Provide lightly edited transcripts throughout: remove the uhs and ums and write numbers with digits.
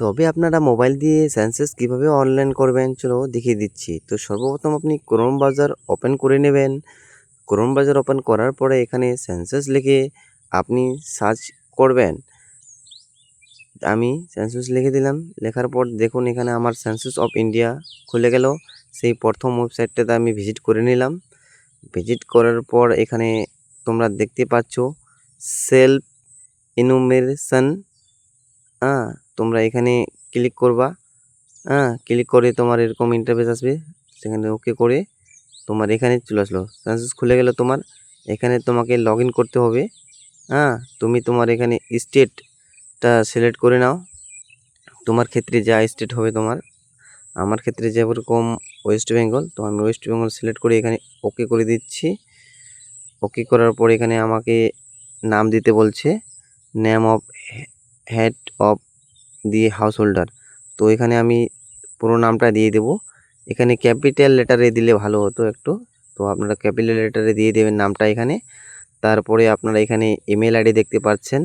তবে আপনারা মোবাইল দিয়ে সেন্সাস কীভাবে অনলাইন করবেন চলো দেখিয়ে দিচ্ছি। তো সর্বপ্রথম আপনি ক্রোম ব্রাউজার ওপেন করে নেবেন। ক্রোম ব্রাউজার ওপেন করার পরে এখানে সেন্সাস লিখে আপনি সার্চ করবেন। আমি সেন্সাস লিখে দিলাম। লেখার পর দেখুন এখানে আমার সেন্সাস অফ ইন্ডিয়া খুলে গেল। সেই প্রথম ওয়েবসাইটটাতে আমি ভিজিট করে নিলাম। ভিজিট করার পর এখানে তোমরা দেখতে পাচ্ছ সেলফ ইনুমেরেশন। তোমরা এখানে ক্লিক করবা। ক্লিক করে তোমার এরকম ইন্টারফেস আসবে, সেখানে ওকে করে তোমার এখানে চলে আসলো, সেন্সাস খুলে গেল তোমার। এখানে তোমাকে লগ ইন করতে হবে। তুমি তোমার এখানে স্টেটটা সিলেক্ট করে নাও, তোমার ক্ষেত্রে যা স্টেট হবে তোমার। আমার ক্ষেত্রে যেরকম ওয়েস্ট বেঙ্গল, তো আমি ওয়েস্ট বেঙ্গল সিলেক্ট করে এখানে ওকে করে দিচ্ছি। ওকে করার পর এখানে আমাকে নাম দিতে বলছে, name of head of the house holder. তো এখানে আমি পুরো নামটা দিয়ে দেব। এখানে ক্যাপিটাল লেটারে দিলে ভালো হতো একটু, তো আপনারা ক্যাপিটাল লেটারে দিয়ে দেবেন নামটা এখানে। তারপরে আপনারা এখানে ইমেল আইডি দেখতে পাচ্ছেন।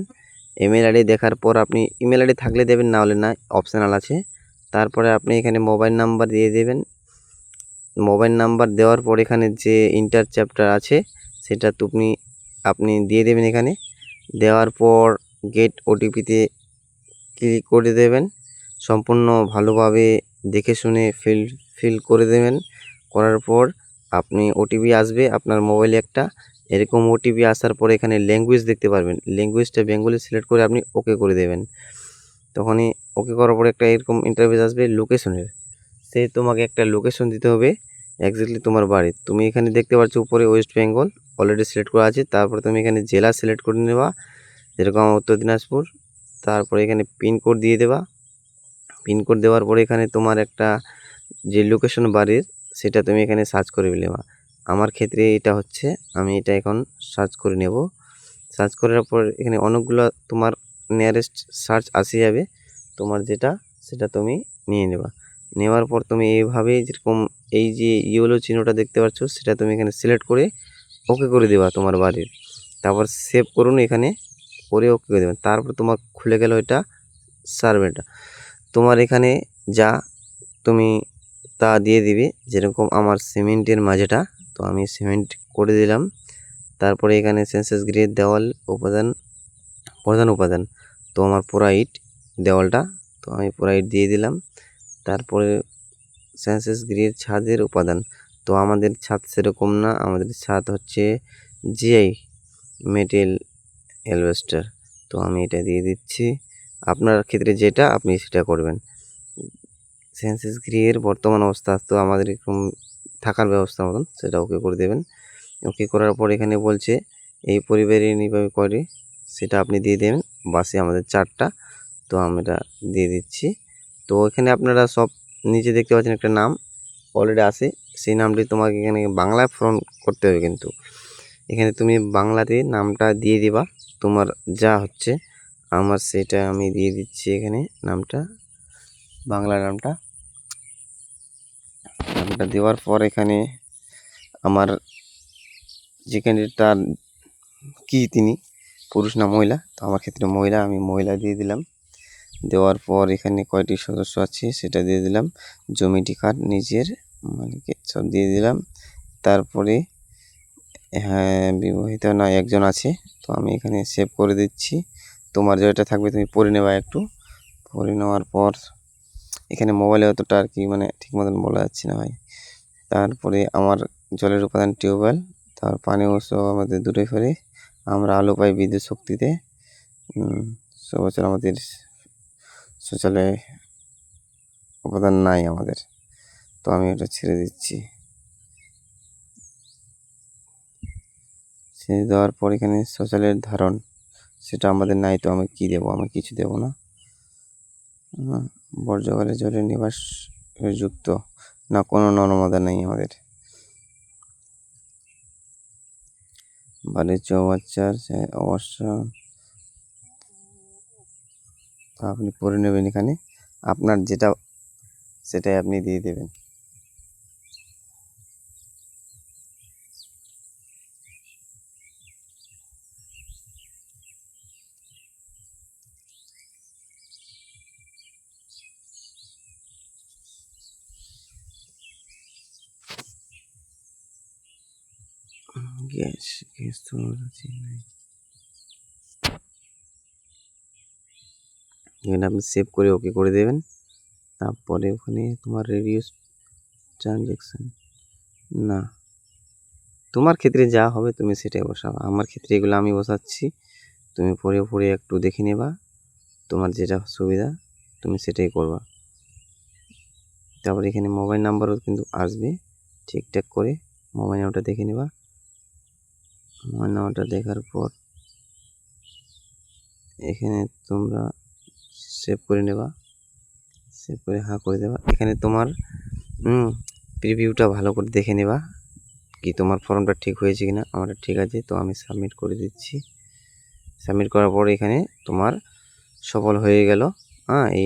ইমেল আইডি দেখার পর আপনি ইমেল আইডি থাকলে দেবেন, না হলে না, অপশনাল আছে। তারপরে আপনি এখানে মোবাইল নাম্বার দিয়ে দেবেন। মোবাইল নাম্বার দেওয়ার পর এখানে যে ইন্টার চ্যাপ্টার আছে সেটা আপনি দিয়ে দেবেন এখানে। দেওয়ার পর গেট ওটিপিতে ক্লিক করে দেবেন। সম্পূর্ণ ভালোভাবে দেখে শুনে ফিল করে দেবেন। করার পর আপনি ওটিপি আসবে আপনার মোবাইলে একটা। এরকম ওটিপি আসার পর এখানে ল্যাঙ্গুয়েজ দেখতে পারবেন, ল্যাঙ্গুয়েজটা বেঙ্গলি সিলেক্ট করে আপনি ওকে করে দেবেন। তখনই ওকে করার পর একটা এরকম ইন্টারফেস আসবে লোকেশনের। তোমাকে একটা লোকেশন দিতে হবে এক্স্যাক্টলি তোমার বাড়ি। তুমি এখানে দেখতে পাচ্ছ উপরে ওয়েস্ট বেঙ্গল অলরেডি সিলেক্ট করা আছে। তারপরে তুমি এখানে জেলা সিলেক্ট করে নেবা, যেরকম উত্তর দিনাজপুর। তারপরে এখানে পিনকোড দিয়ে দেবা। পিনকোড দেওয়ার পরে এখানে তোমার একটা যে লোকেশন বাড়ির সেটা তুমি এখানে সার্চ করে নেবা। আমার ক্ষেত্রে এটা হচ্ছে, আমি এটা এখন সার্চ করে নেব। সার্চ করার পর এখানে অনেকগুলো তোমার নিয়ারেস্ট সার্চ আসে যাবে, তোমার যেটা সেটা তুমি নিয়ে নেবা। নেওয়ার পর তুমি এইভাবেই যেরকম এই যে ইয়েলো চিহ্নটা দেখতে পাচ্ছ সেটা তুমি এখানে সিলেক্ট করে ওকে করে দেবা তোমার বাড়ির। তারপর সেভ করুন এখানে করে ওকে করে দেবেন। তারপর তোমার খুলে গেল এটা সার্ভেটা। তোমার এখানে যা তুমি তা দিয়ে দিবে, যেরকম আমার সিমেন্টের মাঝেটা, তো আমি সিমেন্ট করে দিলাম। তারপরে এখানে সেন্সাস গৃহের দেওয়াল উপাদান, প্রধান উপাদান, তো আমার পুরা ইট দেওয়ালটা, তো আমি পুরা ইট দিয়ে দিলাম। তারপরে সেন্সাস গৃহের ছাদের উপাদান, তো আমাদের ছাদ সেরকম না, আমাদের ছাদ হচ্ছে জিআই মেটেল অ্যালবেস্টার, তো আমি এটা দিয়ে দিচ্ছি। আপনার ক্ষেত্রে যেটা আপনি সেটা করবেন। সেন্সাস গৃহের বর্তমান অবস্থা, তো আমাদের এরকম থাকার ব্যবস্থা মতন সেটা ওকে করে দেবেন। ওকে করার পর এখানে বলছে এই পরিবারে নির্বাহী করে, সেটা আপনি দিয়ে দেবেন। বাসে আমাদের 4টা, তো আমরা দিয়ে দিচ্ছি। তো এখানে আপনারা সব নিচে দেখতে পাচ্ছেন একটা নাম অলরেডি আসে, সেই নামটি তোমাকে এখানে বাংলায় ফোন করতে হবে। কিন্তু এখানে তুমি বাংলাতে নামটা দিয়ে দিবা তোমার যা হচ্ছে। আমার সেটা আমি দিয়ে দিচ্ছি এখানে নামটা, বাংলা নামটা দেওয়ার পর এখানে আমার যে ক্যান্ডিডেটটার কি তিনি পুরুষ না মহিলা, তো আমার ক্ষেত্রে মহিলা, আমি মহিলা দিয়ে দিলাম। দেওয়ার পর এখানে কয়টি সদস্য আছে সেটা দিয়ে দিলাম। জমিটি কার্ড নিজের মালিকে সব দিয়ে দিলাম। তারপরে হ্যাঁ বিবাহিত না একজন আছে, তো আমি এখানে সেভ করে দিচ্ছি। তোমার যেটা থাকবে তুমি পড়ে নেবা একটু। পড়ে নেওয়ার পর এখানে মোবাইলে অতটা আর কি মানে ঠিক মতন বলা যাচ্ছে না ভাই। তারপরে আমার জলের উপাদান টিউবওয়েল, তার পানি উৎস আমাদের দুটোই ফেলে আমরা আলো পাই বিদ্যুৎ শক্তিতে। বছর আমাদের শৌচালয়ে উপাদান নাই আমাদের, তো আমি এটা ছেড়ে দিচ্ছি। ছেড়ে দেওয়ার পর এখানে শৌচালয়ের ধারণ সেটা আমাদের নাই, তো আমি কি দেবো, আমি কিছু দেবো না। বর্জ্যকালে জলের নিবাস যুক্ত না, কোনো নর্মদা নেই আমাদের। বাড়ির চৌবাচ্চার অবশ্য আপনি পড়ে নেবেন এখানে, আপনার যেটা সেটাই আপনি দিয়ে দেবেন। গ্যাস তো আছে নাই। এখানে আপনি সেভ করে ওকে করে দেবেন। তারপরে ওখানে তোমার রেডিউস ট্রানজ্যাকশন, না তোমার ক্ষেত্রে যা হবে তুমি সেটাই বসাবা। আমার ক্ষেত্রে এগুলো আমি বসাচ্ছি, তুমি পরে পরে একটু দেখে নেবা, তোমার যেটা সুবিধা তুমি সেটাই করবা। তারপরে এখানে মোবাইল নাম্বারও কিন্তু আসবে, ঠিকঠাক করে মোবাইল নাম্বারটা দেখে নেবা। মোবাইল নাম্বারটা দেখার পর এখানে তোমরা সেভ করে নেবা, সেভ করে হ্যাঁ করে দেবা। এখানে তোমার প্রিভিউটা ভালো করে দেখে নেবা কি তোমার ফর্মটা ঠিক হয়েছে কিনা। আমারটা ঠিক আছে, তো আমি সাবমিট করে দিচ্ছি। সাবমিট করার পর এখানে তোমার সফল হয়ে গেল। এই